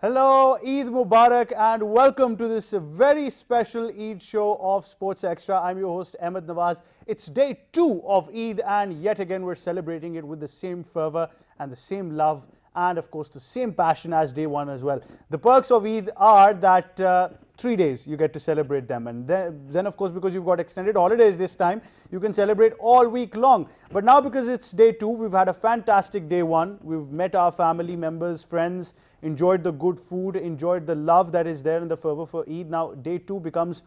Hello, Eid Mubarak, and welcome to this very special Eid show of Sports Extra. I'm your host, Ahmed Nawaz. It's day 2 of Eid, and yet again, we're celebrating it with the same fervor and the same love, and of course, the same passion as day 1 as well. The perks of Eid are that 3 days you get to celebrate them, and then of course, because you've got extended holidays this time, you can celebrate all week long. But now, because it's day 2, we've had a fantastic day 1. We've met our family members, friends, enjoyed the good food, enjoyed the love that is there in the fervor for Eid. Now day 2 becomes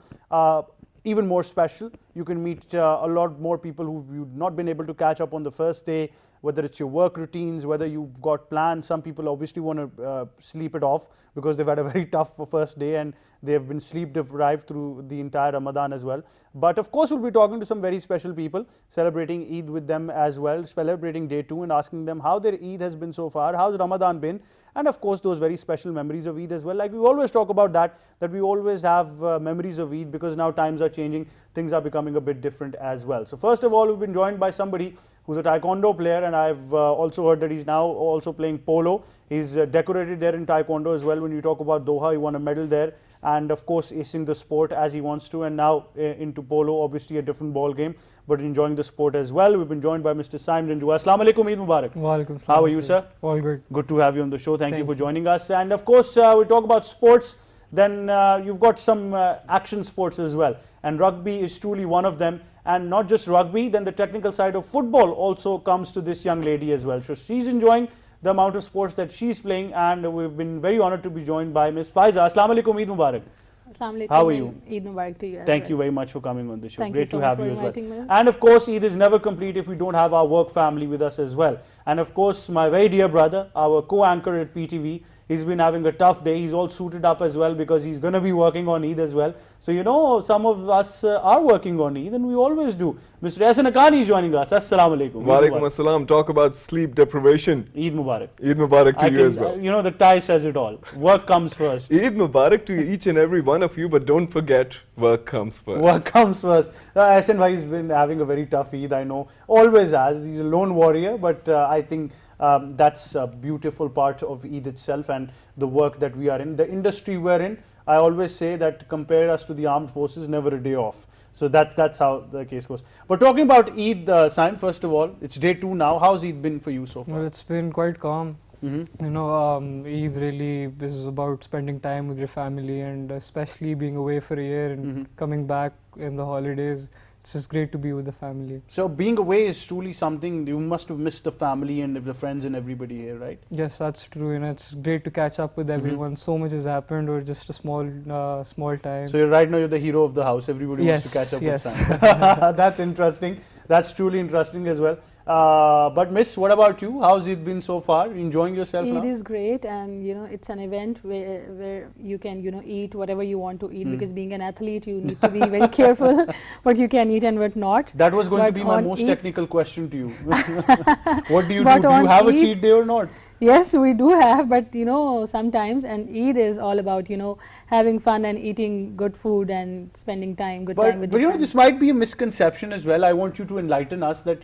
even more special. You can meet a lot more people who you've not been able to catch up on the first day, whether it's your work routines, whether you've got plans. Some people obviously want to sleep it off because they've had a very tough first day and they've been sleep deprived through the entire Ramadan as well. But of course, we'll be talking to some very special people, celebrating Eid with them as well, celebrating day 2 and asking them how their Eid has been so far, how's Ramadan been, and of course those very special memories of Eid as well. Like we always talk about that we always have memories of Eid, because now times are changing, things are becoming a bit different as well. So first of all, we've been joined by somebody who's a taekwondo player, and I've also heard that he's now also playing polo. He's decorated there in taekwondo as well. When you talk about Doha, he won a medal there, and of course acing the sport as he wants to, and now into polo, obviously a different ball game, but enjoying the sport as well. We've been joined by Mr. Saim Rinjua. Assalamu alaikum, Eid Mubarak. Walaikum salam. How are you, sir? All good. Good to have you on the show. Thank you for joining us. And of course, we talk about sports, then you've got some action sports as well. And rugby is truly one of them. And not just rugby, then the technical side of football also comes to this young lady as well. So she's enjoying the amount of sports that she's playing, and we've been very honored to be joined by Ms. Faiza. Assalamu alaikum, Eid Mubarak. Assalamu alaikum. How are you? Eid Mubarak to you as Thank well. you very much for coming on the show. Thank Great you so to much have for you as well. inviting me. And of course, Eid is never complete if we don't have our work family with us as well. And of course, my very dear brother, our co-anchor at PTV, he's been having a tough day. He's all suited up as well because he's going to be working on Eid as well. So you know, some of us are working on Eid, and we always do. Mr. Ehsan Haqqani is joining us. Assalamu alaikum. Walaikum assalam. Talk about sleep deprivation. Eid Mubarak. Eid Mubarak to you as well. You know, the tie says it all. Work comes first. Eid Mubarak to each and every one of you, but don't forget, work comes first. Work comes first. Ehsan bhai has been having a very tough Eid, I know. Always has. He's a lone warrior, but I think that's a beautiful part of Eid itself and the work that we are in. The industry we're in, I always say that compare us to the armed forces, never a day off. So that's how the case goes. But talking about Eid, Saim, first of all, it's day 2 now. How's Eid been for you so far? Well, it's been quite calm. You know, Eid really is about spending time with your family, and especially being away for a year and coming back in the holidays. It's just great to be with the family. So being away is truly something. You must have missed the family and the friends and everybody here, right? Yes, that's true. You know, it's great to catch up with everyone. So much has happened, or just a small time. So right now you're the hero of the house. Everybody wants to catch up with Sam. That's interesting. That's truly interesting as well. But Miss, what about you? How's it been so far? Enjoying yourself now? Eid is great, and you know, it's an event where you can, you know, eat whatever you want to eat, because being an athlete, you need to be very careful what you can eat and what not. That was going to But be my on most Eid- technical question to you. What do you But do? Do you on have a Eid- cheat day or not? Yes, we do have, but you know, sometimes, and Eid is all about, you know, having fun and eating good food and spending time, good time with But your you know, this friends. might be a misconception as well. I want you to enlighten us that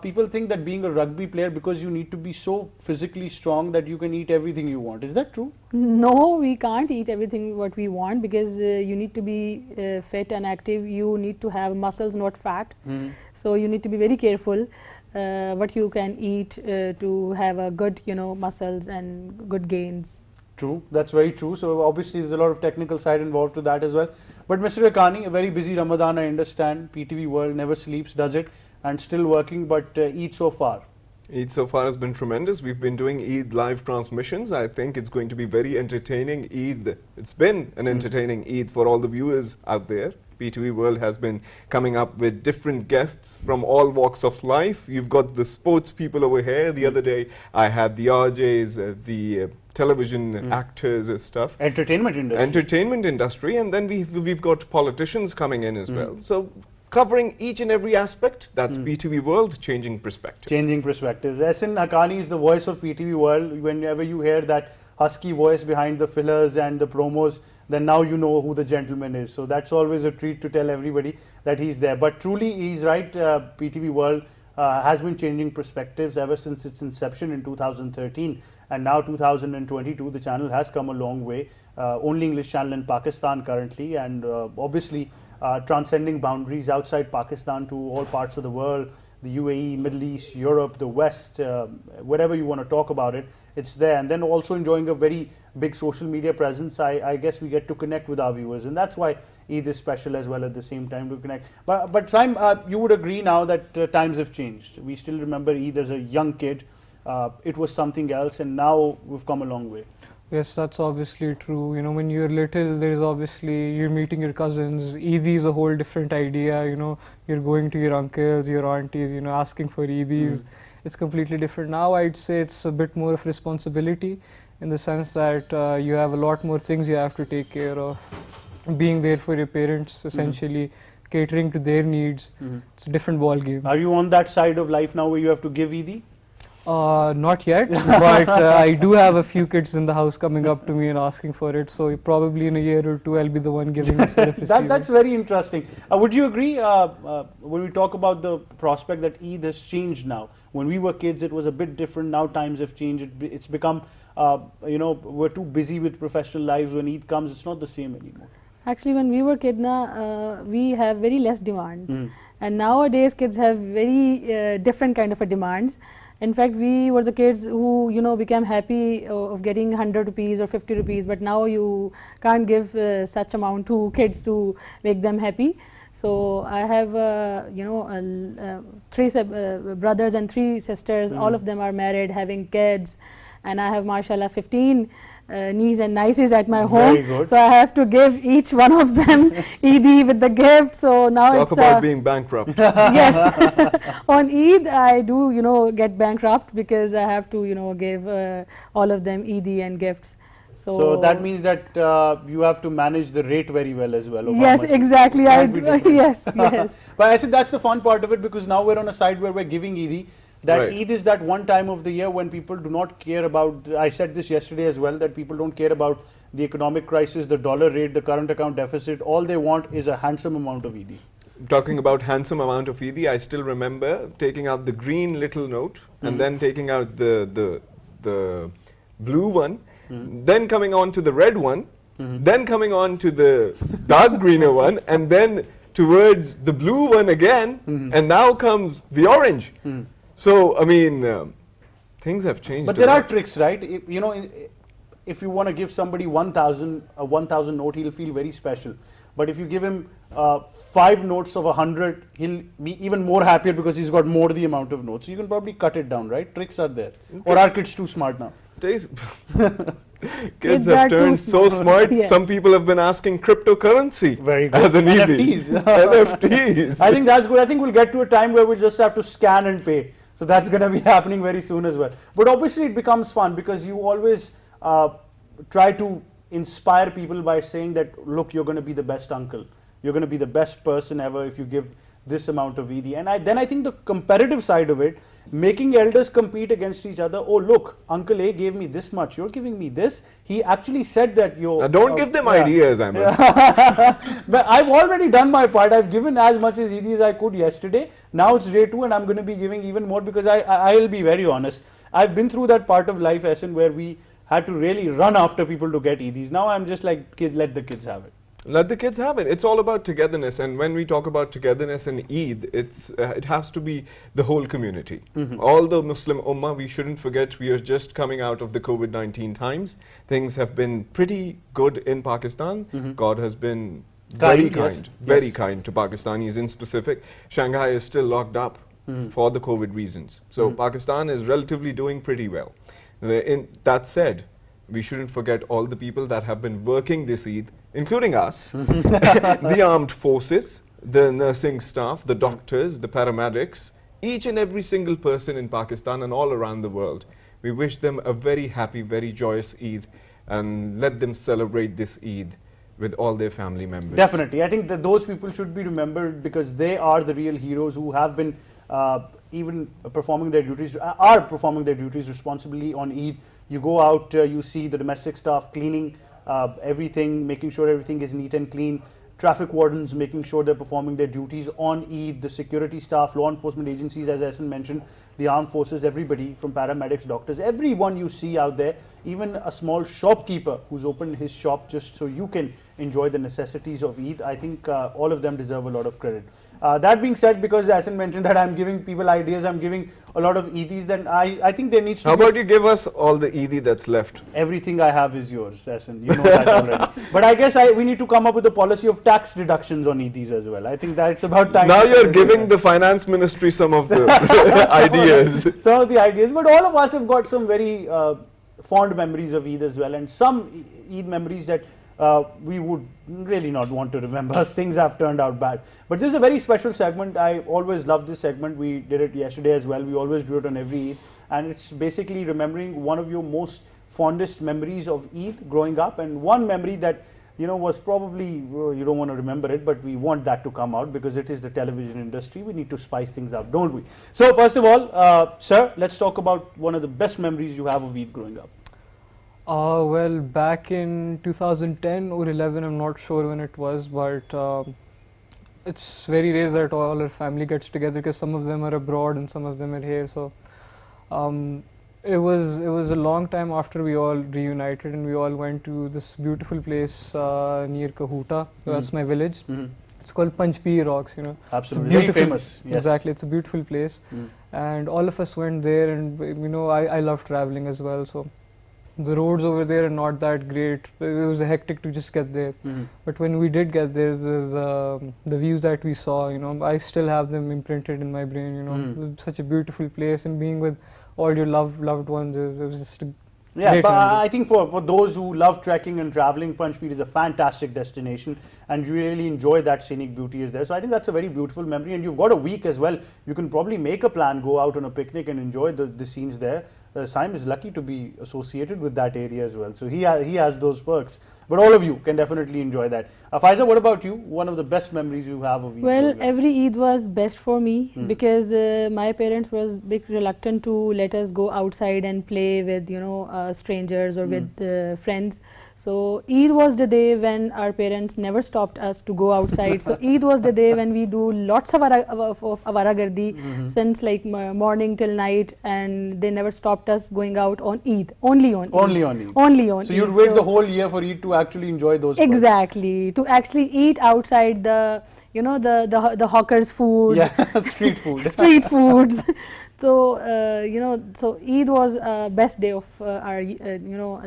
people think that being a rugby player, because you need to be so physically strong that you can eat everything you want. Is that true? No, we can't eat everything what we want, because you need to be fit and active. You need to have muscles, not fat. So you need to be very careful what you can eat to have a good, you know, muscles and good gains. True, that's very true. So obviously there's a lot of technical side involved to that as well. But Mr. Haqqani, a very busy Ramadan, I understand. PTV World never sleeps, does it? And still working, but Eid so far. Eid so far has been tremendous. We've been doing Eid live transmissions. I think it's going to be very entertaining Eid. It's been an entertaining Eid for all the viewers out there. PTV World has been coming up with different guests from all walks of life. You've got the sports people over here. The other day I had the RJs, the television actors and stuff. Entertainment industry. Entertainment industry, and then we've got politicians coming in as well. So covering each and every aspect, that's PTV World, changing perspectives. Changing perspectives. Ehsan Haqqani is the voice of PTV World. Whenever you hear that husky voice behind the fillers and the promos, then now you know who the gentleman is. So that's always a treat to tell everybody that he's there. But truly, he's right, PTV World has been changing perspectives ever since its inception in 2013, and now 2022. The channel has come a long way. Only English channel in Pakistan currently, and obviously transcending boundaries outside Pakistan to all parts of the world, the UAE, Middle East, Europe, the West, wherever you want to talk about it, it's there. And then also enjoying a very big social media presence. I guess we get to connect with our viewers, and that's why Eid is special as well at the same time to connect. But Saim, you would agree now that times have changed. We still remember Eid as a young kid. It was something else, and now we've come a long way. Yes, that's obviously true. You know, when you're little, there's obviously, you're meeting your cousins. Eid is a whole different idea. You know, you're going to your uncles, your aunties, you know, asking for Eidis. It's completely different. Now I'd say it's a bit more of responsibility, in the sense that you have a lot more things you have to take care of. Being there for your parents, essentially, catering to their needs. It's a different ball game. Are you on that side of life now where you have to give Eid? Not yet, but I do have a few kids in the house coming up to me and asking for it. So probably in a year or two, I'll be the one giving instead of receiving. That's very interesting. Would you agree when we talk about the prospect that Eid has changed now? When we were kids, it was a bit different. Now times have changed. It's become, you know, we're too busy with professional lives. When Eid comes, it's not the same anymore. Actually, when we were kids, we have very less demands, and nowadays kids have very different kind of demands. In fact, we were the kids who, you know, became happy of getting 100 rupees or 50 rupees, but now you can't give such amount to kids to make them happy. So I have, you know, 3 brothers and 3 sisters. All of them are married, having kids, and I have, mashallah, 15 niece and nieces at my home. Very good. So I have to give each one of them Eid with the gift. So now Talk it's about being bankrupt. yes. On Eid, I do, you know, get bankrupt because I have to, you know, give all of them Eid and gifts. So that means that you have to manage the rate very well as well. Of how yes, much exactly. can't be different. Yes, yes. But I said that's the fun part of it, because now we're on a side where we're giving Eid. That Right. Eid is that one time of the year when people do not care about, I said this yesterday as well, that people don't care about the economic crisis, the dollar rate, the current account deficit. All they want is a handsome amount of Eid. Talking about handsome amount of Eid, I still remember taking out the green little note and then taking out the blue one, then coming on to the red one, then coming on to the dark greener one, and then towards the blue one again, and now comes the orange. So, I mean, things have changed. But a there are lot. tricks, right? You know, if you want to give somebody 1,000, a 1,000 note, he'll feel very special. But if you give him 5 notes of 100, he'll be even more happier because he's got more the amount of notes. So you can probably cut it down, right? Tricks are there. Or are kids too smart now? Kids Kids have are too turned so smart. Yes. Some people have been asking cryptocurrency Very good. as an Eid. NFTs. NFTs. I think that's good. I think we'll get to a time where we'll just have to scan and pay. So that's going to be happening very soon as well. But obviously it becomes fun because you always try to inspire people by saying that, look, you're going to be the best uncle. You're going to be the best person ever if you give this amount of Eid. And then I think the competitive side of it, making elders compete against each other. Oh, look, Uncle A gave me this much. You're giving me this. He actually said that you're... Now don't give them ideas, Ahmed. But I've already done my part. I've given as much as Eid as I could yesterday. Now it's day 2 and I'm going to be giving even more because I'll be very honest. I've been through that part of life, Essen, where we had to really run after people to get Eidies. Now I'm just like, kid, let the kids have it. Let the kids have it. It's all about togetherness, and when we talk about togetherness and Eid, it has to be the whole community. All the Muslim Ummah, we shouldn't forget, we are just coming out of the COVID-19 times. Things have been pretty good in Pakistan. God has been very kind, very kind to Pakistanis in specific. Shanghai is still locked up for the COVID reasons. So Pakistan is relatively doing pretty well. That said, we shouldn't forget all the people that have been working this Eid, including us, the armed forces, the nursing staff, the doctors, the paramedics, each and every single person in Pakistan and all around the world. We wish them a very happy, very joyous Eid, and let them celebrate this Eid with all their family members. Definitely. I think that those people should be remembered because they are the real heroes who have been even performing their duties, are performing their duties responsibly on Eid. You go out, you see the domestic staff cleaning everything, making sure everything is neat and clean, traffic wardens making sure they're performing their duties on Eid, the security staff, law enforcement agencies, as Ehsan mentioned, the armed forces, everybody from paramedics, doctors, everyone you see out there, even a small shopkeeper who's opened his shop just so you can enjoy the necessities of Eid. I think all of them deserve a lot of credit. That being said, because Ehsan mentioned that I'm giving people ideas, I'm giving a lot of Eidis, then I think there needs to How be... about you give us all the Eid that's left? Everything I have is yours, Ehsan. You know that already. But I guess we need to come up with a policy of tax deductions on Eidis as well. I think that's about time. Now you're giving the finance ministry some of the ideas. Some of the ideas, but all of us have got some very fond memories of Eid as well, and some Eid memories that we would really not want to remember as things have turned out bad. But this is a very special segment. I always love this segment. We did it yesterday as well. We always do it on every Eid, and it's basically remembering one of your most fondest memories of Eid growing up, and one memory that was probably, you don't want to remember it, but we want that to come out because it is the television industry. We need to spice things up, don't we? So first of all, sir, let's talk about one of the best memories you have of Eid growing up. Well, back in 2010 or 11, I'm not sure when it was, but it's very rare that all our family gets together because some of them are abroad and some of them are here. So it was a long time after we all reunited, and we all went to this beautiful place near Kahuta. That's my village. It's called Panchpir Rocks. Absolutely, very famous. Yes. Exactly, it's a beautiful place, and all of us went there, and I love traveling as well. So the roads over there are not that great. It was hectic to just get there. But when we did get there, the views that we saw, I still have them imprinted in my brain. Such a beautiful place, and being with all your loved ones, it was just a yeah, but I think for those who love trekking and traveling, Panchpir is a fantastic destination, and you really enjoy that scenic beauty is there. So I think that's a very beautiful memory, and you've got a week as well. You can probably make a plan, go out on a picnic and enjoy the scenes there. Saim is lucky to be associated with that area as well, so he has those perks. But all of you can definitely enjoy that. Faiza, what about you? One of the best memories you have of Eid? Well, every Eid was best for me because my parents was bit reluctant to let us go outside and play with strangers or with friends. So Eid was the day when our parents never stopped us to go outside. So Eid was the day when we do lots of awaragardi since like morning till night, and they never stopped us going out on Eid. Only on Eid. Only on Eid. Only on Eid. So you'd wait the whole year for Eid to actually enjoy those. Exactly, to actually eat outside the the hawkers' food. Yeah, street food. Street foods. So so Eid was best day of our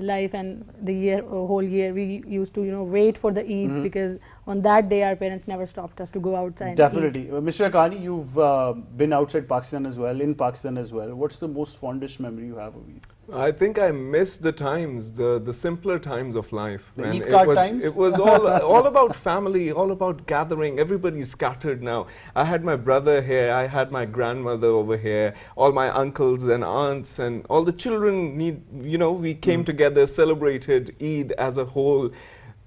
life, and the whole year we used to wait for the Eid because on that day our parents never stopped us to go outside. Definitely, Mr. Haqqani, you've been outside Pakistan as well, in Pakistan as well. What's the most fondest memory you have of Eid? I think I miss the times, the simpler times of life. The Eid card times? It was all about family, all about gathering. Everybody's scattered now. I had my brother here, I had my grandmother over here, all my uncles and aunts, and all the children we came together, celebrated Eid as a whole.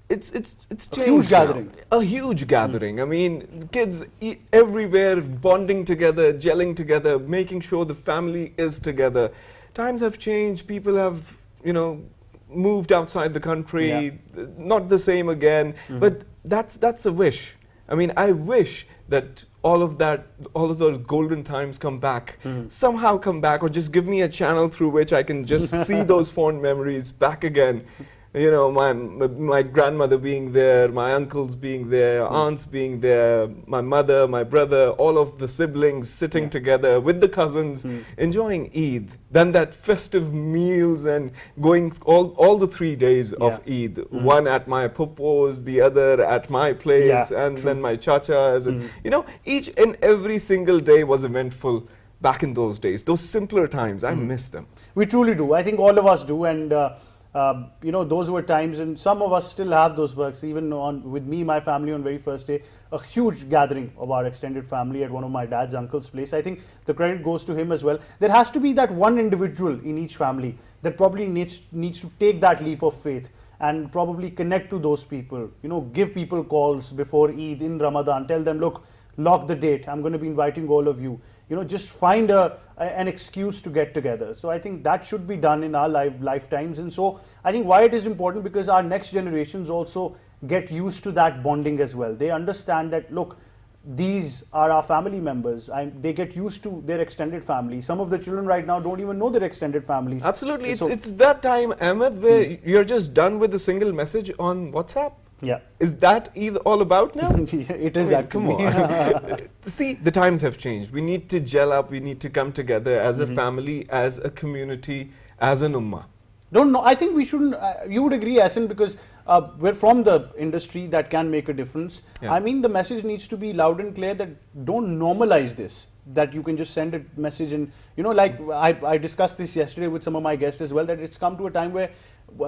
It's changed. A huge gathering. A huge gathering. I mean, kids everywhere bonding together, gelling together, making sure the family is together. Times have changed. People have, moved outside the country. Not the same again. But that's a wish. I mean, I wish that all of those golden times come back, somehow come back, or just give me a channel through which I can just see those fond memories back again. My grandmother being there, my uncles being there, aunts being there, my mother, my brother, all of the siblings sitting together with the cousins, enjoying Eid. Then that festive meals and going all the 3 days of Eid. One at my puppos, the other at my place, and then my chachas. And, each and every single day was eventful back in those days. Those simpler times, I miss them. We truly do. I think all of us do. And those were times, and some of us still have those perks. Even with me, my family on very first day, a huge gathering of our extended family at one of my dad's uncle's place. I think the credit goes to him as well. There has to be that one individual in each family that probably needs to take that leap of faith and probably connect to those people. Give people calls before Eid in Ramadan. Tell them, look, lock the date. I'm going to be inviting all of you. Just find an excuse to get together. So I think that should be done in our lifetimes. And so I think why it is important, because our next generations also get used to that bonding as well. They understand that, look, these are our family members, and they get used to their extended family. Some of the children right now don't even know their extended families. Absolutely. So- It's that time, Ahmed, where you're just done with a single message on WhatsApp. Yeah. Is that Eid all about now? It is I mean, actually. come on. See, the times have changed. We need to gel up. We need to come together as a family, as a community, as an ummah. Don't know. I think we shouldn't. You would agree, Asin, because we're from the industry that can make a difference. Yeah. I mean, the message needs to be loud and clear that don't normalize this. That you can just send a message and, you know, like I discussed this yesterday with some of my guests as well, that it's come to a time where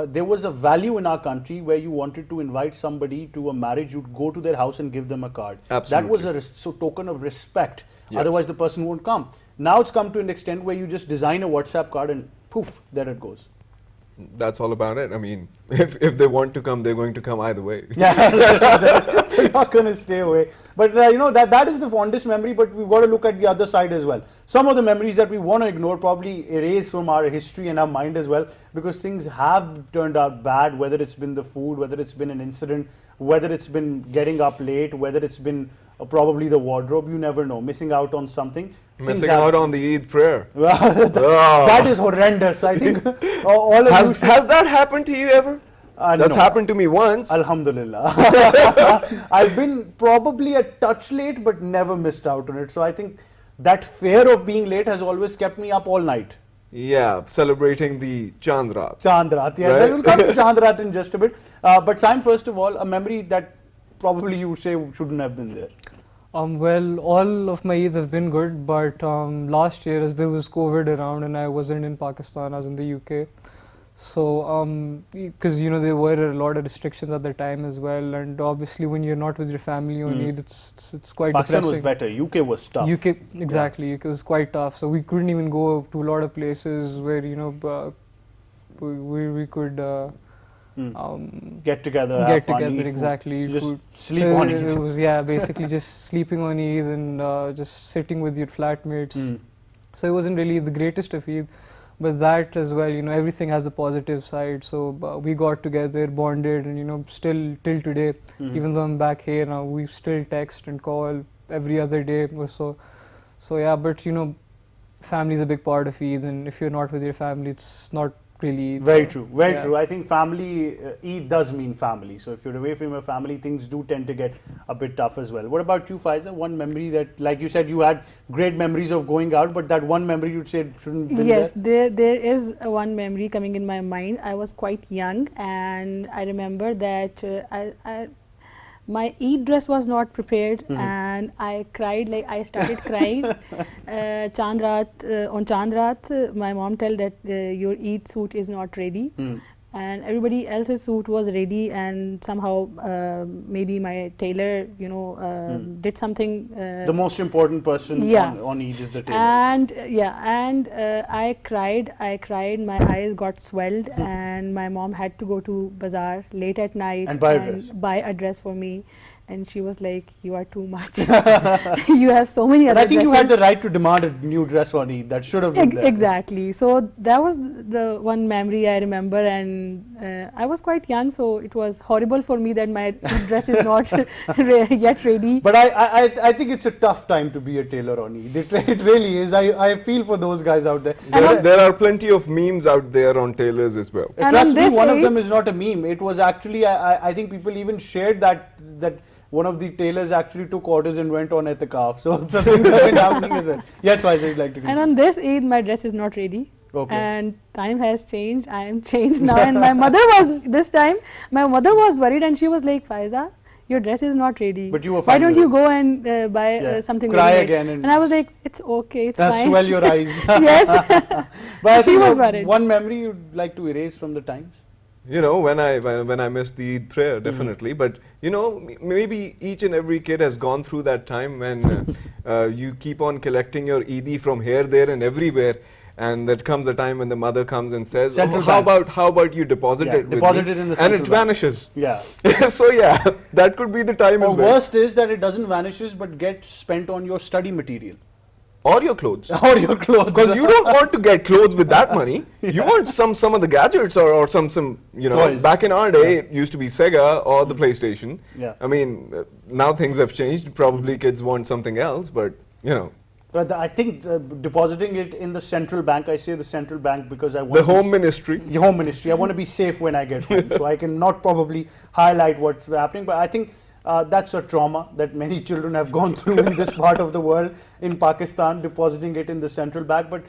there was a value in our country where you wanted to invite somebody to a marriage, you'd go to their house and give them a card. Absolutely. That was a so token of respect. Yes. Otherwise, the person won't come. Now it's come to an extent where you just design a WhatsApp card and poof, there it goes. That's all about it. I mean, if they want to come, they're going to come either way. Yeah, they're not going to stay away. But you know, that is the fondest memory, but we've got to look at the other side as well. Some of the memories that we want to ignore probably erase from our history and our mind as well, because things have turned out bad, whether it's been the food, whether it's been an incident, whether it's been getting up late, whether it's been probably the wardrobe, you never know, missing out on something. Missing out on the Eid prayer. That is horrendous. I think all of you Has that happened to you ever? That's no. happened to me once. Alhamdulillah. I've been probably a touch late, but never missed out on it. So I think that fear of being late has always kept me up all night. Yeah, celebrating the Chandrat. Chandrat, yeah. Right? We'll come to Chandrat in just a bit. But Saim, first of all, a memory that probably you would say shouldn't have been there. Well, all of my Eids have been good, but last year, as there was COVID around and I wasn't in Pakistan, I was in the UK. So, because you know there were a lot of restrictions at the time as well, and obviously when you're not with your family on Eid, it's quite Pakistan depressing. was better. UK was tough. UK, exactly. UK was quite tough. So we couldn't even go to a lot of places where you know we could get together, get have fun, together. eat food. Exactly. Just food. sleep So on it it. was basically just sleeping on Eid and just sitting with your flatmates. So it wasn't really the greatest of Eid, but that as well, you know, everything has a positive side. So we got together, bonded, and you know, still till today, even though I'm back here now, we still text and call every other day or so. So yeah, but you know, family is a big part of Eid, and if you're not with your family, it's not really Eid. Very So, true, very yeah. true. I think family, Eid does mean family. So if you're away from your family, things do tend to get a bit tough as well. What about you, Faiza? One memory that, like you said, you had great memories of going out, but that one memory you'd say shouldn't have been Yes, there? there is one memory coming in my mind. I was quite young, and I remember that my Eid dress was not prepared, and I cried, like I started crying. On Chandrat, my mom told that your Eid suit is not ready, and everybody else's suit was ready, and somehow maybe my tailor, you know, did something. The most important person Yeah. on Eid is the tailor. And I cried. My eyes got swelled, and my mom had to go to bazaar late at night And buy a dress. buy a dress for me. And she was like, "You are too much. You have so many But other I think dresses." you had the right to demand a new dress on Eid. That should have been there. Exactly. So that was the one memory I remember, and I was quite young, so it was horrible for me that my dress is not yet ready. But I think it's a tough time to be a tailor on Eid. It really is. I feel for those guys out there. There are plenty of memes out there on tailors as well. And Trust on me, this one of Eid- them is not a meme. It was actually, I think people even shared that one of the tailors actually took orders and went on etikaf. So something has been happening as well. Yes, Faiza, you'd like to And continue. on this Eid, my dress is not ready. Okay. And time has changed. I am changed now. And my mother was worried, and she was like, "Faiza, your dress is not ready. But you were Why fine don't with you it." go and buy Yeah. something Cry ready-made?" again and I was like, "It's okay, it's fine." Swell your eyes. Yes. But I She think was worried. one memory you'd like to erase from the times? You know, when I missed the Eid prayer, definitely. But you know, maybe each and every kid has gone through that time when you keep on collecting your Eid from here, there, and everywhere, and there comes a time when the mother comes and says, Central "How bank. about you deposit Yeah, it with deposit me?" it in the and central it bank. vanishes. Yeah. So yeah, that could be the time Or as well. worst is that it doesn't vanishes but gets spent on your study material. or your clothes. Or your clothes. Because you don't want to get clothes with that money. You want some of the gadgets or some you know. Toys. Back in our day, it used to be Sega or the PlayStation. Yeah. I mean, now things have changed. Probably kids want something else, but you know. But I think depositing it in the central bank, I say the central bank because I want The Home Ministry. The Home Ministry. I want to be safe when I get home, so I can not probably highlight what's happening. But I think that's a trauma that many children have gone through in this part of the world, in Pakistan, depositing it in the central bank. But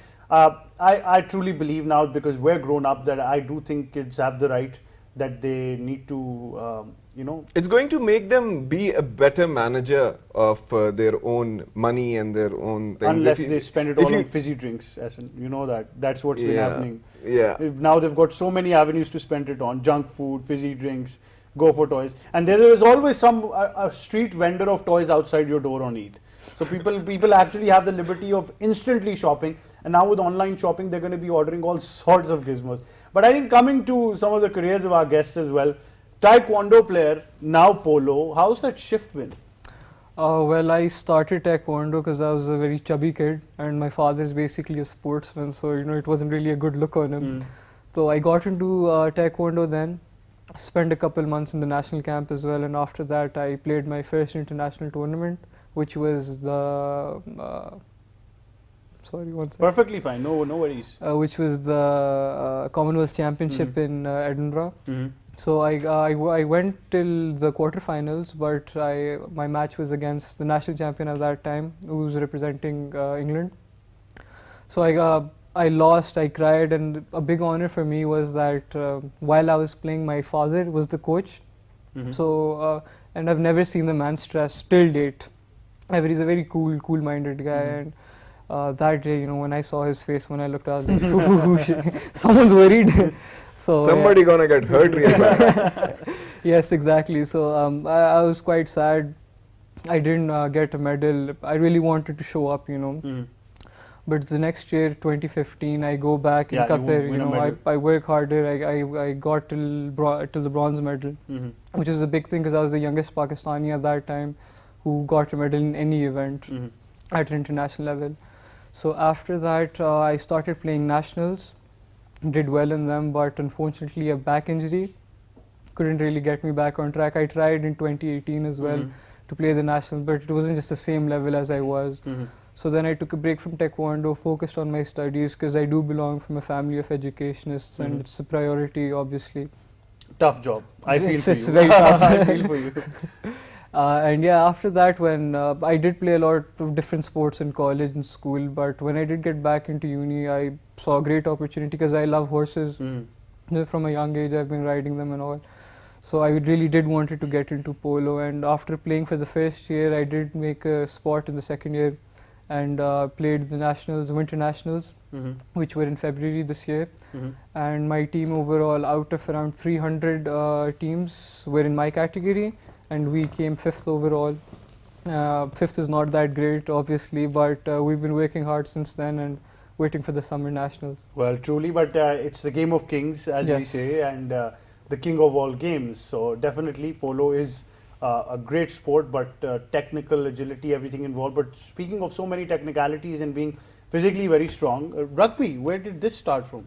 I truly believe now, because we're grown up, that I do think kids have the right, that they need to, you know. It's going to make them be a better manager of their own money and their own things. Unless they spend it all on fizzy drinks, as in, you know that's what's been happening. Yeah. Now they've got so many avenues to spend it on: junk food, fizzy drinks, go for toys, and there is always some a street vendor of toys outside your door on Eid. So people actually have the liberty of instantly shopping, and now with online shopping, they're going to be ordering all sorts of gizmos. But I think, coming to some of the careers of our guests as well, Taekwondo player, now polo. How's that shift been? Well, I started Taekwondo because I was a very chubby kid, and my father is basically a sportsman, so you know it wasn't really a good look on him. So I got into Taekwondo then, spent a couple months in the national camp as well, and after that I played my first international tournament, which was the sorry, one second. Perfectly fine, no worries. Which was the Commonwealth Championship in Edinburgh. So I went till the quarterfinals, but my match was against the national champion at that time, who was representing England. So I lost, I cried, and a big honor for me was that while I was playing, my father was the coach. So and I've never seen the man stress till date. He's a very cool-minded guy, and that day, you know, when I saw his face, when I looked out, I was like, someone's worried. So somebody gonna get hurt real bad. Yes, exactly. So I was quite sad. I didn't get a medal. I really wanted to show up, you know. But the next year, 2015, I go back in Qatar. You know, I work harder. I got till the bronze medal, which was a big thing because I was the youngest Pakistani at that time who got a medal in any event at an international level. So after that, I started playing nationals. Did well in them, but unfortunately a back injury couldn't really get me back on track. I tried in 2018 as well to play the national, but it wasn't just the same level as I was. So then I took a break from Taekwondo, focused on my studies, because I do belong from a family of educationists, and it's a priority, obviously. Tough job. I feel for you. It's very tough. I feel for you. And yeah, after that, when I did play a lot of different sports in college and school, but when I did get back into uni, I saw a great opportunity because I love horses. From a young age, I've been riding them and all. So I really did wanted to get into polo, and after playing for the first year, I did make a spot in the second year and played the nationals, winter nationals, which were in February this year. And my team overall, out of around 300 teams, were in my category, and we came 5th overall. 5th is not that great, obviously, but we've been working hard since then and waiting for the summer nationals. Well, truly, but it's the game of kings, as we say, and the king of all games. So definitely polo is a great sport, but technical agility, everything involved. But speaking of so many technicalities and being physically very strong, rugby, where did this start from?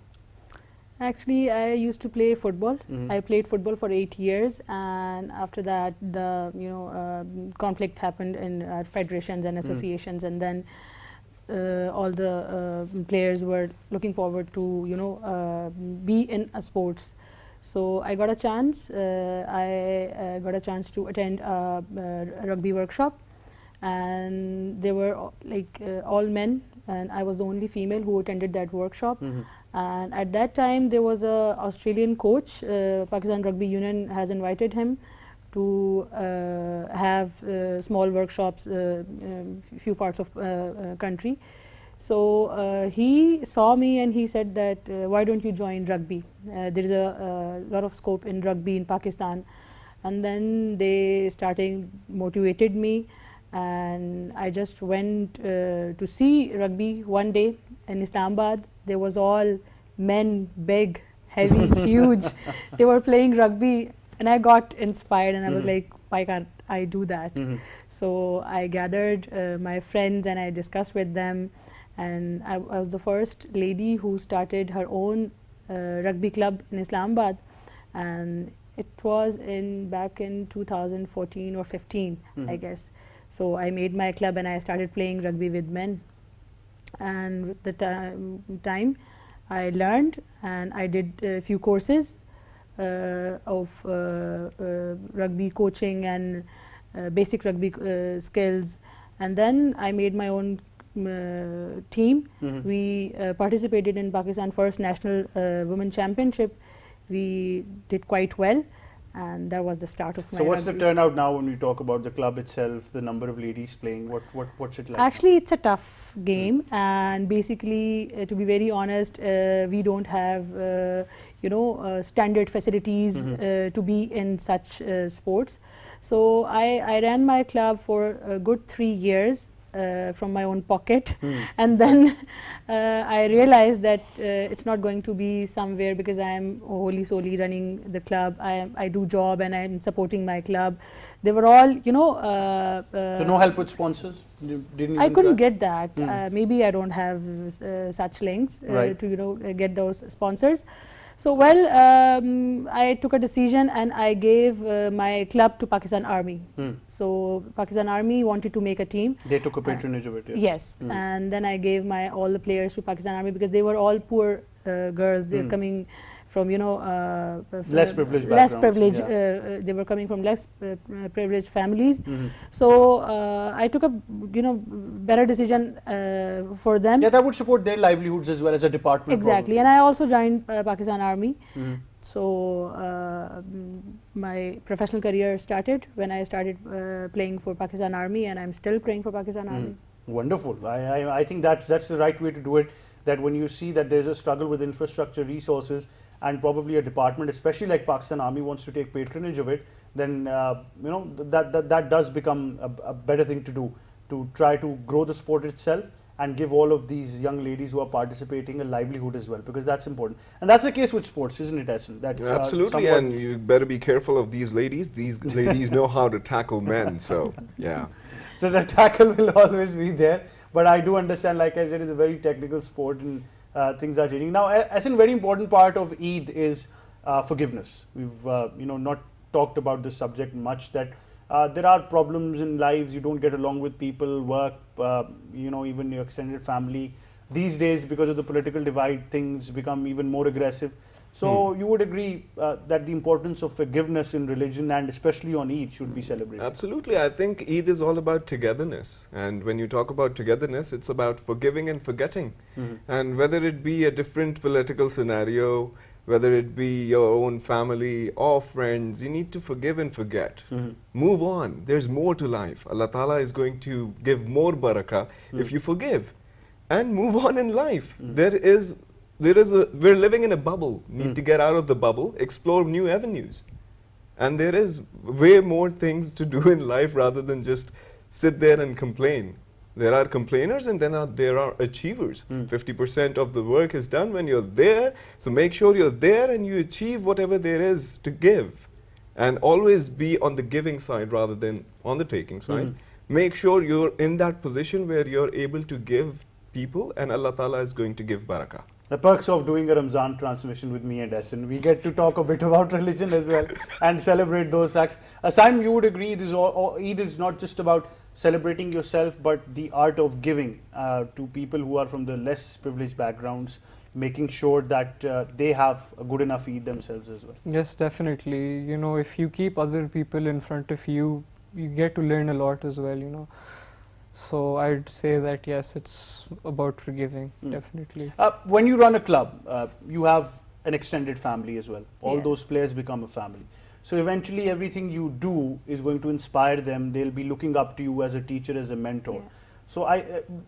Actually, I used to play football. I played football for 8 years, and after that, the conflict happened in federations and associations, and then all the players were looking forward to be in a sports. So I got a chance. I got a chance to attend a rugby workshop, and they were all men, and I was the only female who attended that workshop. And at that time, there was a Australian coach. Pakistan Rugby Union has invited him to have small workshops, few parts of country. So he saw me and he said that why don't you join rugby? There is a lot of scope in rugby in Pakistan. And then they started motivated me, and I just went to see rugby one day in Islamabad. There was all men, big, heavy, huge. They were playing rugby, and I got inspired, and I was like, why can't I do that. Mhm. So I gathered my friends and I discussed with them, and I was the first lady who started her own rugby club in Islamabad, and it was back in 2014 or 15, I Mhm. guess. So I made my club and I started playing rugby with men, and with the time I learned and I did a few courses of rugby coaching and basic rugby skills, and then I made my own team. Mhm. We participated in Pakistan First National Women Championship. We did quite well, and that was the start of my So what's the rugby. turnout now when we talk about the club itself, the number of ladies playing? What's it like? Actually, it's a tough game, and basically, to be very honest, we don't have standard facilities Mhm. to be in such sports. So I ran my club for a good 3 years from my own pocket, Hmm. and then I realized that it's not going to be somewhere because I am wholly solely running the club. I do job and I'm supporting my club. They were all, So no help with sponsors? You didn't I even couldn't try? get that. Hmm. Maybe I don't have such links Right. to get those sponsors. So I took a decision and I gave my club to Pakistan Army. Hmm. So Pakistan Army wanted to make a team. They took a patronage of it. Yeah. Yes, Hmm. and then I gave all the players to Pakistan Army because they were all poor girls. They're Hmm. coming from Less privileged less backgrounds, privileged. yeah. They were coming from less privileged families. Mhm. So I took a better decision for them. Yeah, that would support their livelihoods as well as a department. Exactly, and I also joined Pakistan Army. Mhm. So my professional career started when I started playing for Pakistan Army, and I'm still playing for Pakistan Army. Wonderful. I think that's the right way to do it. That when you see that there's a struggle with infrastructure, resources, and probably a department, especially like Pakistan Army, wants to take patronage of it, then that does become a better thing to do, to try to grow the sport itself and give all of these young ladies who are participating a livelihood as well, because that's important. And that's the case with sports, isn't it, Essen? That Absolutely, somewhat- and you better be careful of these ladies. These ladies know how to tackle men, so yeah. So the tackle will always be there. But I do understand, like I said, it's a very technical sport and things are changing. Now, as a very important part of Eid is forgiveness. We've not talked about this subject much, that there are problems in lives. You don't get along with people, work, even your extended family. These days, because of the political divide, things become even more aggressive. So you would agree that the importance of forgiveness in religion, and especially on Eid, should be celebrated. Absolutely. I think Eid is all about togetherness. And when you talk about togetherness, it's about forgiving and forgetting. Mhm. And whether it be a different political scenario, whether it be your own family or friends, you need to forgive and forget. Mhm. Move on. There's more to life. Allah Ta'ala is going to give more barakah if you forgive. And move on in life. We're living in a bubble. Need to get out of the bubble, explore new avenues. And there is way more things to do in life rather than just sit there and complain. There are complainers and then there are achievers. 50% of the work is done when you're there. So make sure you're there and you achieve whatever there is to give. And always be on the giving side rather than on the taking side. Make sure you're in that position where you're able to give people, and Allah Ta'ala is going to give barakah. The perks of doing a Ramzan transmission with me and Essen. We get to talk a bit about religion as well and celebrate those acts. Asim, you would agree Eid is not just about celebrating yourself, but the art of giving to people who are from the less privileged backgrounds, making sure that they have a good enough Eid themselves as well. Yes, definitely. If you keep other people in front of you, you get to learn a lot as well. So I'd say that yes, it's about forgiving, definitely. When you run a club, you have an extended family as well. All Yes. those players become a family. So eventually everything you do is going to inspire them. They'll be looking up to you as a teacher, as a mentor. Yeah. So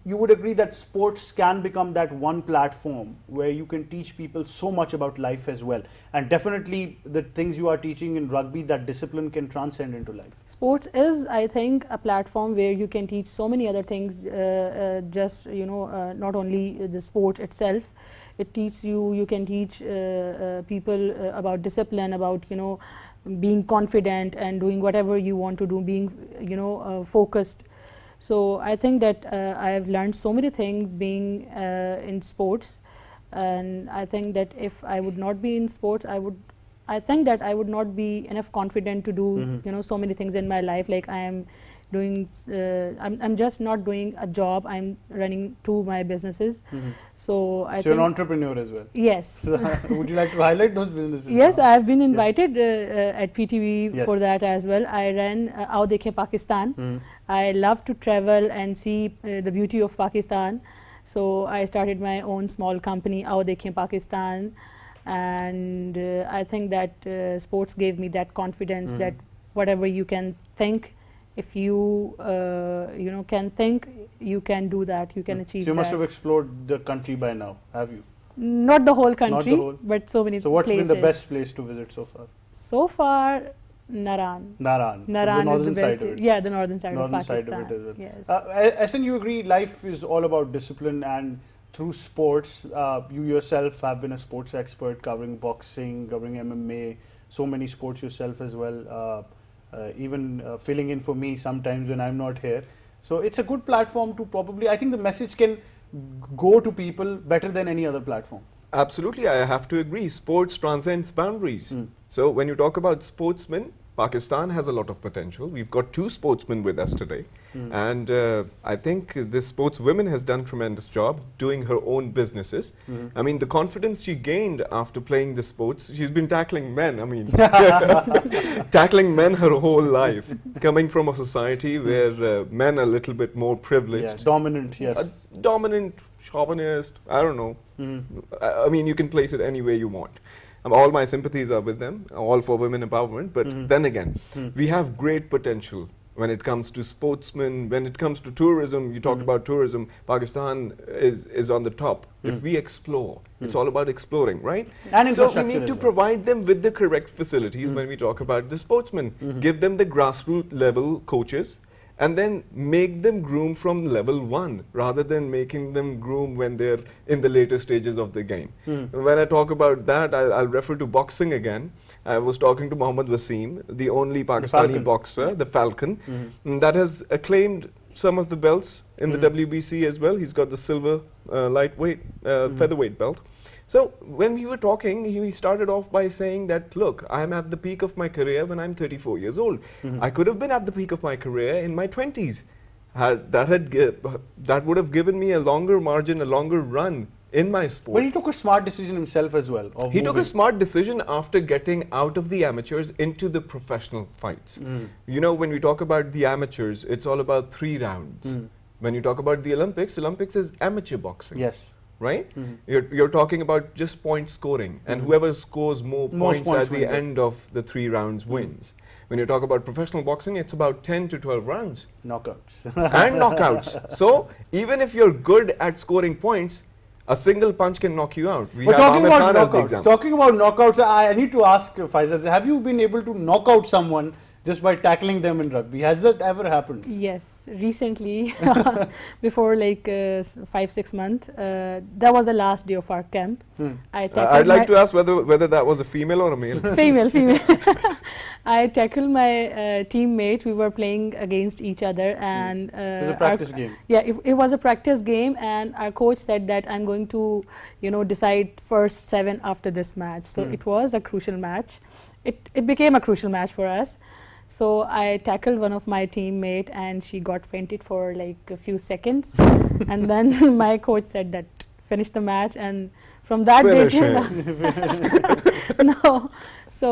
you would agree that sports can become that one platform where you can teach people so much about life as well. And definitely the things you are teaching in rugby, that discipline can transcend into life. Sports is, I think, a platform where you can teach so many other things, not only the sport itself. It teaches you can teach people about discipline, about, being confident and doing whatever you want to do, being focused. So I think that I have learned so many things being in sports, and I think that if I would not be in sports, I think that I would not be enough confident to do so many things in my life. Like I am doing, I'm just not doing a job. I'm running two my businesses. So I So think you're an entrepreneur as well. yes. Would you like to highlight those businesses? Yes, now? I have been invited at PTV Yes. for that as well. I ran Aao Dekhe Pakistan. I love to travel and see the beauty of Pakistan. So I started my own small company, Aao Dekhe Pakistan, and I think that sports gave me that confidence that whatever you can think, if you can think, you can do that, you can achieve So you must that. have explored the country by now, have you? Not the whole country, whole- but so many So what's places. been the best place to visit so far? So far, Naran. Naran. So the Naran is northern the side best. of it. Yeah, the northern side Northern of side Pakistan. of it as well. Yes. Essen, you agree life is all about discipline, and through sports, you yourself have been a sports expert covering boxing, covering MMA, so many sports yourself as well, even filling in for me sometimes when I'm not here. So it's a good platform to probably, I think the message can go to people better than any other platform. Absolutely, I have to agree. Sports transcends boundaries. So when you talk about sportsmen, Pakistan has a lot of potential. We've got 2 sportsmen with us today. And I think this sportswoman has done a tremendous job doing her own businesses. I mean, the confidence she gained after playing the sports, she's been tackling men. I mean, tackling men her whole life, coming from a society where men are a little bit more privileged. Yeah, dominant, yes. Dominant, chauvinist, I don't know. I mean, you can place it any way you want. All my sympathies are with them, all for women empowerment. But then again, we have great potential when it comes to sportsmen, when it comes to tourism. You talked about tourism. Pakistan is on the top. If we explore, it's all about exploring, right? And So we infrastructure need as to well. provide them with the correct facilities when we talk about the sportsmen. Give them the grassroots level coaches, and then make them groom from level 1 rather than making them groom when they're in the later stages of the game. When I talk about that, I'll refer to boxing again. I was talking to Mohammad Wasim, the only Pakistani Falcon. boxer, the Falcon, that has acclaimed some of the belts in the WBC as well. He's got the silver lightweight, featherweight belt. So when we were talking, he started off by saying that, look, I'm at the peak of my career when I'm 34 years old. I could have been at the peak of my career in my 20s. That would have given me a longer margin, a longer run in my sport. But he took a smart decision himself as well. Of He took a moving. smart decision after getting out of the amateurs into the professional fights. You know, when we talk about the amateurs, it's all about 3 rounds. When you talk about the Olympics is amateur boxing. Yes. Right? You're talking about just point scoring, and whoever scores more points points at the wins it. end of the 3 rounds wins. When you talk about professional boxing, it's about 10 to 12 rounds Knockouts. and knockouts. So even if you're good at scoring points, a single punch can knock you out. We But have talking Ahmed about Khan as the knockouts, example. talking about knockouts, I need to ask Faisal, have you been able to knock out someone just by tackling them in rugby? Has that ever happened? Yes, recently, before like 5-6 months, that was the last day of our camp. I tackled I'd like my- to ask whether that was a female or a male. female. I tackled my teammate. We were playing against each other, and It was a our- practice game. Yeah, it was a practice game, and our coach said that I'm going to, decide first 7 after this match. So it was a crucial match. It became a crucial match for us. So I tackled one of my teammate, and she got fainted for like a few seconds, and then my coach said that finish the match, and from that day Finish till him. no. So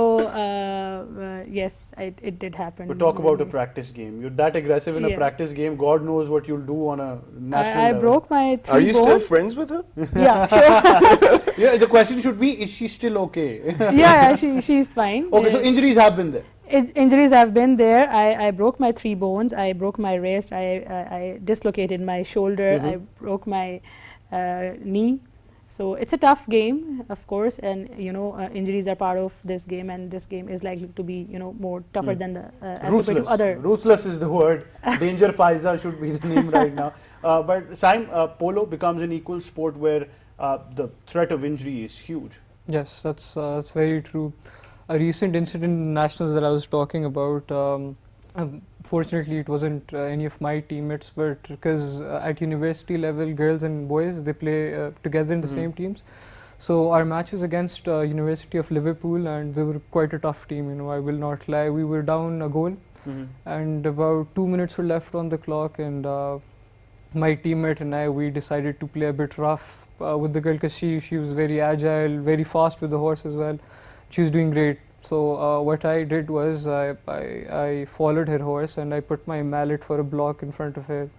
yes, it did happen. But talk about a practice game. You're that aggressive in a Yeah. practice game. God knows what you'll do on a national I level. broke my 3 Are you still bones. friends with her? Yeah, sure. Yeah, the question should be, is she still okay? yeah, she's fine. Okay, so injuries have been there. Injuries have been there. I broke my 3 bones. I broke my wrist. I dislocated my shoulder. I broke my knee. So it's a tough game, of course, and injuries are part of this game, and this game is likely to be more tougher than the as compared to Ruthless. other. Ruthless is the word. Danger Faiza should be the name right now. But Saim, polo becomes an equal sport where the threat of injury is huge. Yes, that's very true. a recent incident in the nationals that I was talking about. Fortunately, it wasn't any of my teammates, but because at university level, girls and boys they play together in the same teams. So our match was against University of Liverpool, and they were quite a tough team. You know, I will not lie. We were down a goal, and about 2 minutes were left on the clock, and my teammate and I we decided to play a bit rough with the girl because she was very agile, very fast with the horse as well. She was doing great. So what I did was I followed her horse and I put my mallet for a block in front of her.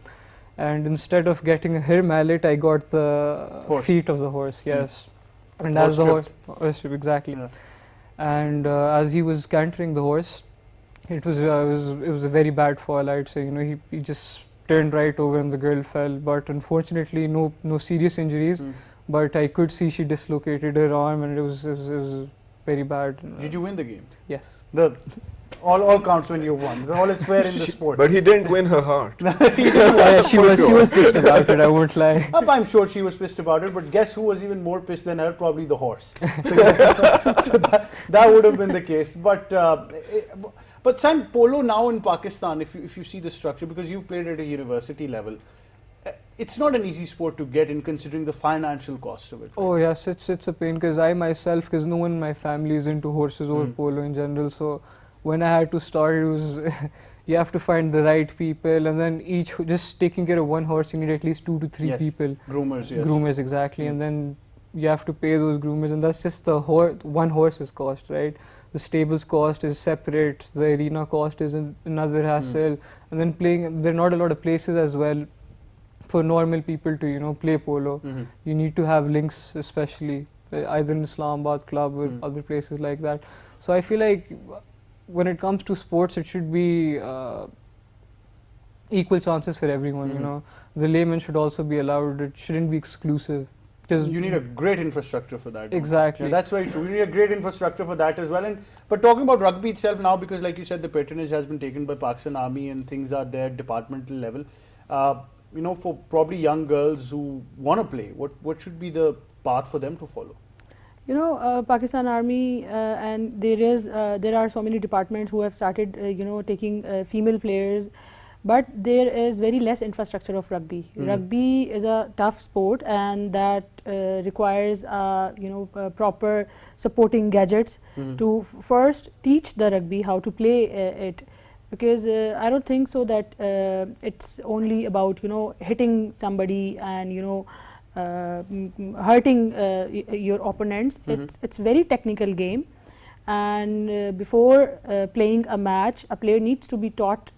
And instead of getting her mallet, I got the feet of the horse. Yes, and as the horse exactly. Yeah. And as he was cantering the horse, it was a very bad fall. I'd say, you know, he just turned right over and the girl fell. But unfortunately, no serious injuries. But I could see she dislocated her arm, and it was very bad. Did you win the game? Yes. All counts when you won. All is fair in the sport. But he didn't win her heart. She was pissed about it, I won't lie. I'm sure she was pissed about it, but guess who was even more pissed than her? Probably the horse. So that would have been the case. But Sam, polo now in Pakistan, if you see the structure, because you've played at a university level, it's not an easy sport to get in, considering the financial cost of it. Right? Oh yes, it's a pain because I myself, because no one in my family is into horses or polo in general, so when I had to start, it was you have to find the right people, and then just taking care of one horse, you need at least 2 to 3 people. Groomers, yes. Groomers, exactly, and then you have to pay those groomers, and that's just the one horse's cost, right? The stables cost is separate, the arena cost is another hassle, and then there are not a lot of places as well for normal people to, you know, play polo. You need to have links, especially either in Islamabad club or other places like that. So I feel like when it comes to sports, it should be equal chances for everyone. You know, the laymen should also be allowed. It shouldn't be exclusive. Because you need a great infrastructure for that. Exactly. Yeah, that's very true. You need a great infrastructure for that as well. But talking about rugby itself now, because like you said, the patronage has been taken by Pakistan Army and things are there at departmental level. You know, for probably young girls who want to play, what should be the path for them to follow? You know, Pakistan Army and there are so many departments who have started, you know, taking female players, but there is very less infrastructure of rugby. Rugby is a tough sport, and that requires, you know, proper supporting gadgets to first teach the rugby how to play it. Because I don't think so that it's only about, you know, hitting somebody and, you know, hurting your opponents. It's very technical game, and before playing a match, a player needs to be taught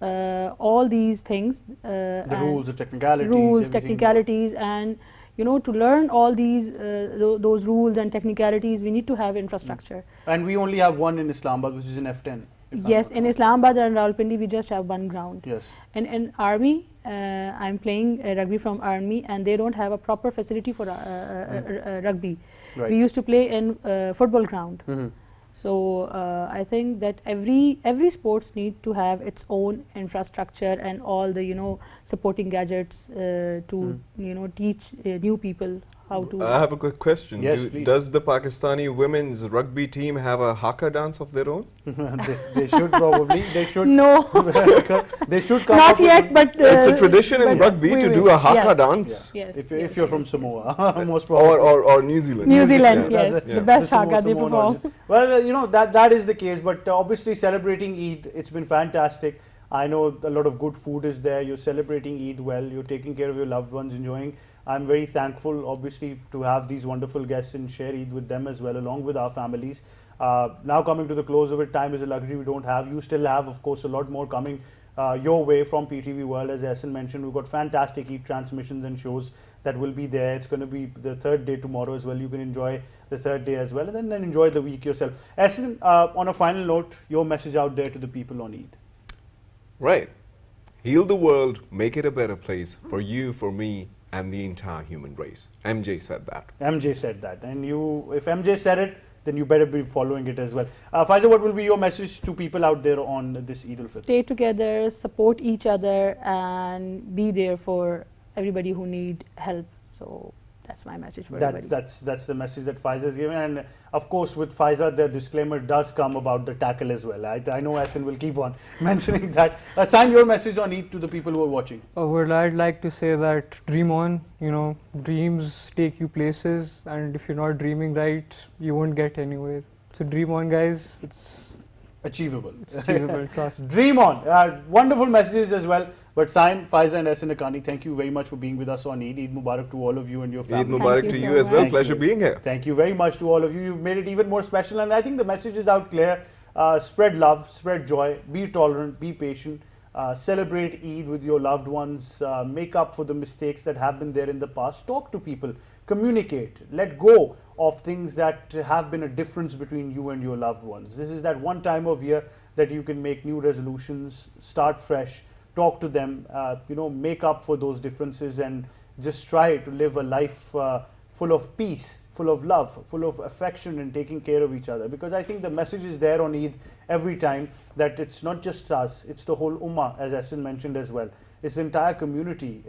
all these things. The rules, the technicalities. Technicalities, and you know, to learn all these those rules and technicalities, we need to have infrastructure. And we only have one in Islamabad, which is in F10. Yes, in Islamabad and Rawalpindi, we just have one ground. Yes. And in Army, I'm playing rugby from Army, and they don't have a proper facility for rugby. Right. We used to play in football ground. So I think that every sports need to have its own infrastructure and all the, you know, supporting gadgets to you know, teach new people how to. I have a quick question. Yes, does the Pakistani women's rugby team have a haka dance of their own? They should probably. They should. No. They should come Not up yet, but it's a tradition in rugby to do a haka dance. Yes. If you're from Samoa, most probably. Or New Zealand. New Zealand, Yeah. yes, Yeah. the best The haka they Samoan perform. origin. Well, you know, that is the case, but obviously celebrating Eid, it's been fantastic. I know a lot of good food is there. You're celebrating Eid well. You're taking care of your loved ones, enjoying. I'm very thankful, obviously, to have these wonderful guests and share Eid with them as well, along with our families. Now coming to the close of it, time is a luxury we don't have. You still have, of course, a lot more coming your way from PTV World. As Ehsan mentioned, we've got fantastic Eid transmissions and shows that will be there. It's going to be the third day tomorrow as well. You can enjoy the third day as well, and then enjoy the week yourself. Ehsan, on a final note, your message out there to the people on Eid. Right. Heal the world, make it a better place for you, for me, and the entire human race. MJ said that. MJ said that. And if MJ said it, then you better be following it as well. Faiza, what will be your message to people out there on this Eid al-Fitr? Stay together, support each other, and be there for everybody who need help. So That's my message for everybody. That's the message that Faiza is giving, and of course with Faiza the disclaimer does come about the tackle as well. I know Asin will keep on mentioning that. Assign your message on Eid to the people who are watching. Well, I'd like to say that dream on. Dreams take you places, and if you're not dreaming right, you won't get anywhere. So dream on, guys. It's Achievable. achievable. Trust. Dream on. Wonderful messages as well. But Saim, Faiza and Asin Akani, thank you very much for being with us on Eid. Eid Mubarak to all of you and your Eid family. Mubarak you to so you as well. much. Pleasure being here. Thank you very much to all of you. You've made it even more special, and I think the message is out clear. Spread love, spread joy, be tolerant, be patient, celebrate Eid with your loved ones, make up for the mistakes that have been there in the past, talk to people, communicate, let go of things that have been a difference between you and your loved ones. This is that one time of year that you can make new resolutions, start fresh, talk to them, make up for those differences, and just try to live a life full of peace, full of love, full of affection, and taking care of each other. Because I think the message is there on Eid every time that it's not just us, it's the whole ummah, as Asin mentioned as well. It's the entire community,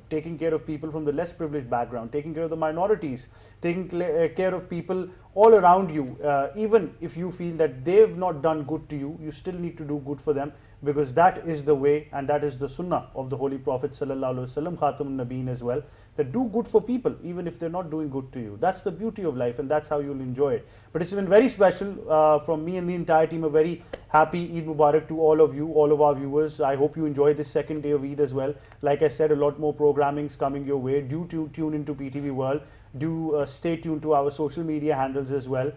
taking care of people from the less privileged background, taking care of the minorities, taking care of people all around you. Even if you feel that they've not done good to you, you still need to do good for them, because that is the way and that is the sunnah of the Holy Prophet Sallallahu Alaihi Wasallam, Khatamun Nabiyyin as well, that do good for people even if they're not doing good to you. That's the beauty of life, and that's how you'll enjoy it. But it's been very special from me and the entire team. A very happy Eid Mubarak to all of you, all of our viewers. I hope you enjoyed this second day of Eid as well. Like I said, a lot more programming is coming your way. Do tune into PTV World. Do stay tuned to our social media handles as well.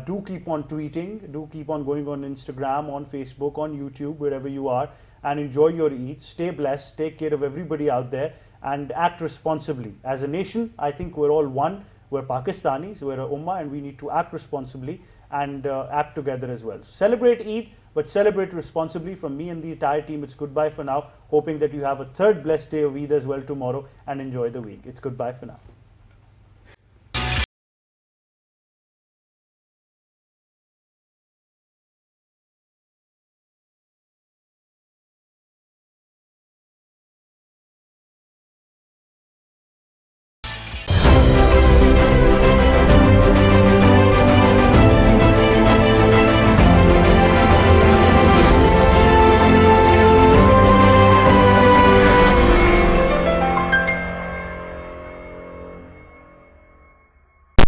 Do keep on tweeting, do keep on going on Instagram, on Facebook, on YouTube, wherever you are, and enjoy your Eid. Stay blessed, take care of everybody out there, and act responsibly. As a nation, I think we're all one. We're Pakistanis, we're a ummah, and we need to act responsibly and act together as well. So celebrate Eid, but celebrate responsibly. From me and the entire team, it's goodbye for now, hoping that you have a third blessed day of Eid as well tomorrow, and enjoy the week. It's goodbye for now.